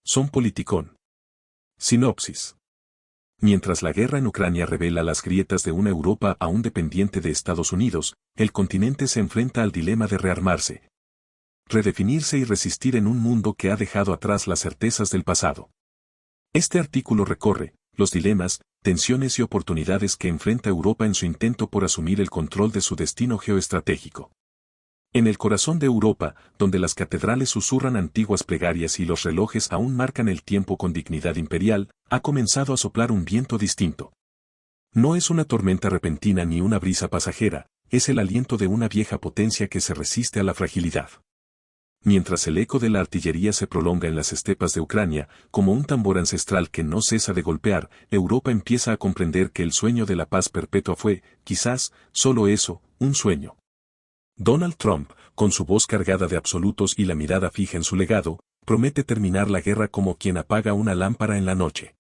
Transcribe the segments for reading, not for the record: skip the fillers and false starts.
Son politicón. Sinopsis. Mientras la guerra en Ucrania revela las grietas de una Europa aún dependiente de Estados Unidos, el continente se enfrenta al dilema de rearmarse, redefinirse y resistir en un mundo que ha dejado atrás las certezas del pasado. Este artículo recorre los dilemas, tensiones y oportunidades que enfrenta Europa en su intento por asumir el control de su destino geoestratégico. En el corazón de Europa, donde las catedrales susurran antiguas plegarias y los relojes aún marcan el tiempo con dignidad imperial, ha comenzado a soplar un viento distinto. No es una tormenta repentina ni una brisa pasajera, es el aliento de una vieja potencia que se resiste a la fragilidad. Mientras el eco de la artillería se prolonga en las estepas de Ucrania, como un tambor ancestral que no cesa de golpear, Europa empieza a comprender que el sueño de la paz perpetua fue, quizás, solo eso, un sueño. Donald Trump, con su voz cargada de absolutos y la mirada fija en su legado, promete terminar la guerra como quien apaga una lámpara en la noche.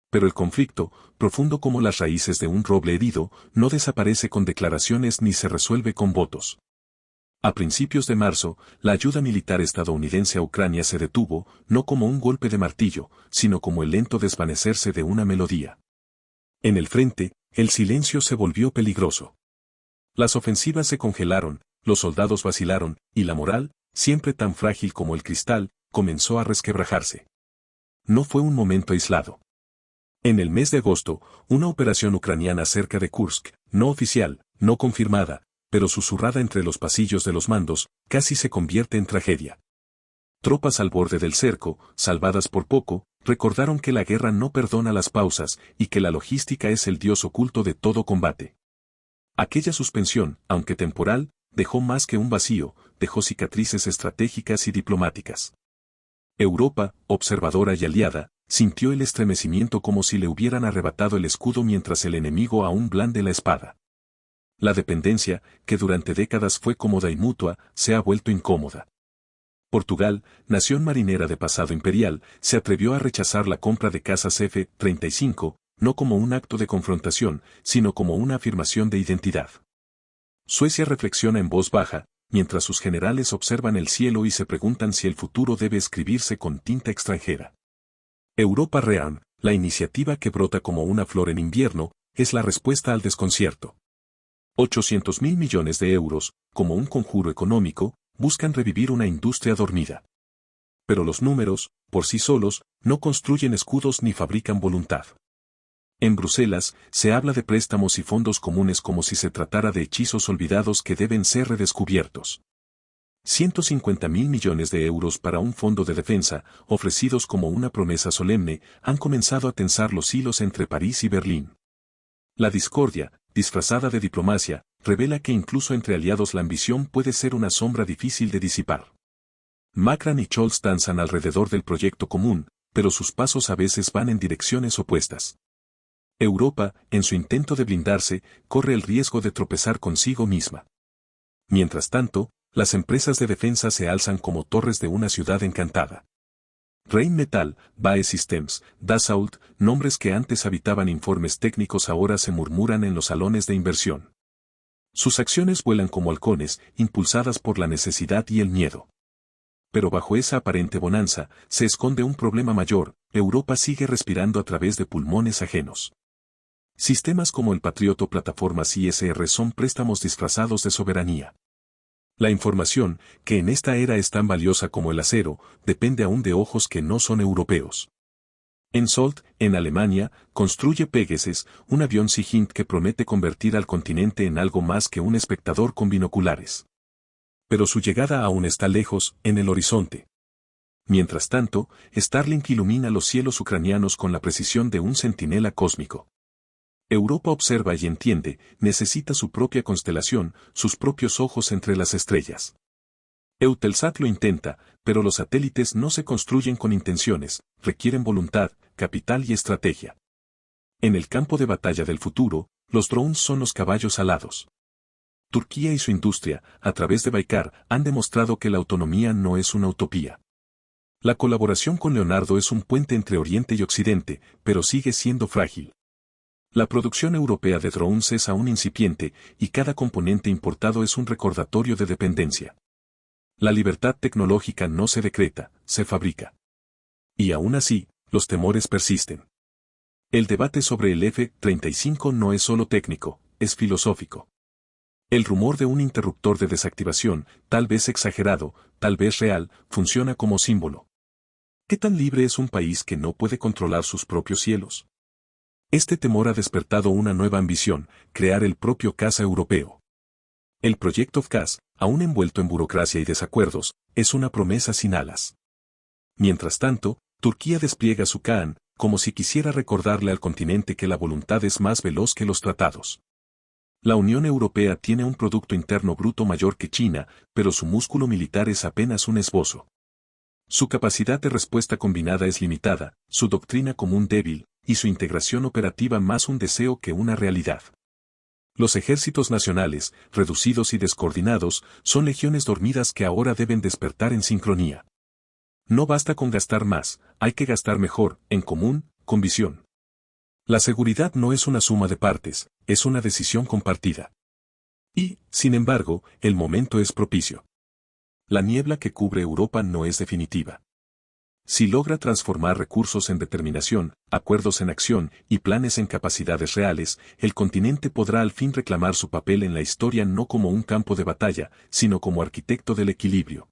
Pero el conflicto, profundo como las raíces de un roble herido, no desaparece con declaraciones ni se resuelve con votos. A principios de marzo, la ayuda militar estadounidense a Ucrania se detuvo, no como un golpe de martillo, sino como el lento desvanecerse de una melodía. En el frente, el silencio se volvió peligroso. Las ofensivas se congelaron, los soldados vacilaron, y la moral, siempre tan frágil como el cristal, comenzó a resquebrajarse. No fue un momento aislado. En el mes de agosto, una operación ucraniana cerca de Kursk, no oficial, no confirmada, pero susurrada entre los pasillos de los mandos, casi se convierte en tragedia. Tropas al borde del cerco, salvadas por poco, recordaron que la guerra no perdona las pausas y que la logística es el dios oculto de todo combate. Aquella suspensión, aunque temporal, dejó más que un vacío, dejó cicatrices estratégicas y diplomáticas. Europa, observadora y aliada, sintió el estremecimiento como si le hubieran arrebatado el escudo mientras el enemigo aún blande la espada. La dependencia, que durante décadas fue cómoda y mutua, se ha vuelto incómoda. Portugal, nación marinera de pasado imperial, se atrevió a rechazar la compra de casas F-35, no como un acto de confrontación, sino como una afirmación de identidad. Suecia reflexiona en voz baja, mientras sus generales observan el cielo y se preguntan si el futuro debe escribirse con tinta extranjera. Europa Rearm, la iniciativa que brota como una flor en invierno, es la respuesta al desconcierto. 800.000 millones de euros, como un conjuro económico, buscan revivir una industria dormida. Pero los números, por sí solos, no construyen escudos ni fabrican voluntad. En Bruselas, se habla de préstamos y fondos comunes como si se tratara de hechizos olvidados que deben ser redescubiertos. 150.000 millones de euros para un fondo de defensa, ofrecidos como una promesa solemne, han comenzado a tensar los hilos entre París y Berlín. La discordia, disfrazada de diplomacia, revela que incluso entre aliados la ambición puede ser una sombra difícil de disipar. Macron y Scholz danzan alrededor del proyecto común, pero sus pasos a veces van en direcciones opuestas. Europa, en su intento de blindarse, corre el riesgo de tropezar consigo misma. Mientras tanto, las empresas de defensa se alzan como torres de una ciudad encantada. Rheinmetall, BAE Systems, Dassault, nombres que antes habitaban informes técnicos ahora se murmuran en los salones de inversión. Sus acciones vuelan como halcones, impulsadas por la necesidad y el miedo. Pero bajo esa aparente bonanza, se esconde un problema mayor: Europa sigue respirando a través de pulmones ajenos. Sistemas como el Patriot o plataformas ISR son préstamos disfrazados de soberanía. La información, que en esta era es tan valiosa como el acero, depende aún de ojos que no son europeos. Hensoldt, en Alemania, construye Pegasus, un avión Sea que promete convertir al continente en algo más que un espectador con binoculares. Pero su llegada aún está lejos, en el horizonte. Mientras tanto, Starlink ilumina los cielos ucranianos con la precisión de un centinela cósmico. Europa observa y entiende, necesita su propia constelación, sus propios ojos entre las estrellas. Eutelsat lo intenta, pero los satélites no se construyen con intenciones, requieren voluntad, capital y estrategia. En el campo de batalla del futuro, los drones son los caballos alados. Turquía y su industria, a través de Baykar, han demostrado que la autonomía no es una utopía. La colaboración con Leonardo es un puente entre Oriente y Occidente, pero sigue siendo frágil. La producción europea de drones es aún incipiente, y cada componente importado es un recordatorio de dependencia. La libertad tecnológica no se decreta, se fabrica. Y aún así, los temores persisten. El debate sobre el F-35 no es solo técnico, es filosófico. El rumor de un interruptor de desactivación, tal vez exagerado, tal vez real, funciona como símbolo. ¿Qué tan libre es un país que no puede controlar sus propios cielos? Este temor ha despertado una nueva ambición, crear el propio caza europeo. El proyecto FCAS, aún envuelto en burocracia y desacuerdos, es una promesa sin alas. Mientras tanto, Turquía despliega su Kaan, como si quisiera recordarle al continente que la voluntad es más veloz que los tratados. La Unión Europea tiene un Producto Interno Bruto mayor que China, pero su músculo militar es apenas un esbozo. Su capacidad de respuesta combinada es limitada, su doctrina común débil, y su integración operativa más un deseo que una realidad. Los ejércitos nacionales, reducidos y descoordinados, son legiones dormidas que ahora deben despertar en sincronía. No basta con gastar más, hay que gastar mejor, en común, con visión. La seguridad no es una suma de partes, es una decisión compartida. Y, sin embargo, el momento es propicio. La niebla que cubre Europa no es definitiva. Si logra transformar recursos en determinación, acuerdos en acción y planes en capacidades reales, el continente podrá al fin reclamar su papel en la historia no como un campo de batalla, sino como arquitecto del equilibrio.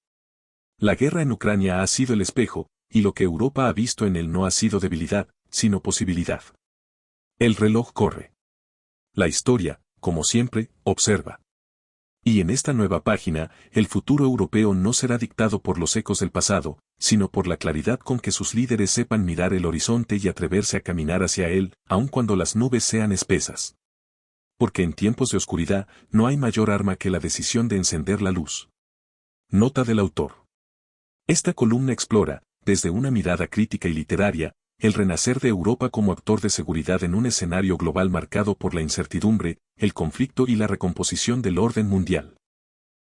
La guerra en Ucrania ha sido el espejo, y lo que Europa ha visto en él no ha sido debilidad, sino posibilidad. El reloj corre. La historia, como siempre, observa. Y en esta nueva página, el futuro europeo no será dictado por los ecos del pasado, sino por la claridad con que sus líderes sepan mirar el horizonte y atreverse a caminar hacia él, aun cuando las nubes sean espesas. Porque en tiempos de oscuridad, no hay mayor arma que la decisión de encender la luz. Nota del autor. Esta columna explora, desde una mirada crítica y literaria, el renacer de Europa como actor de seguridad en un escenario global marcado por la incertidumbre, el conflicto y la recomposición del orden mundial.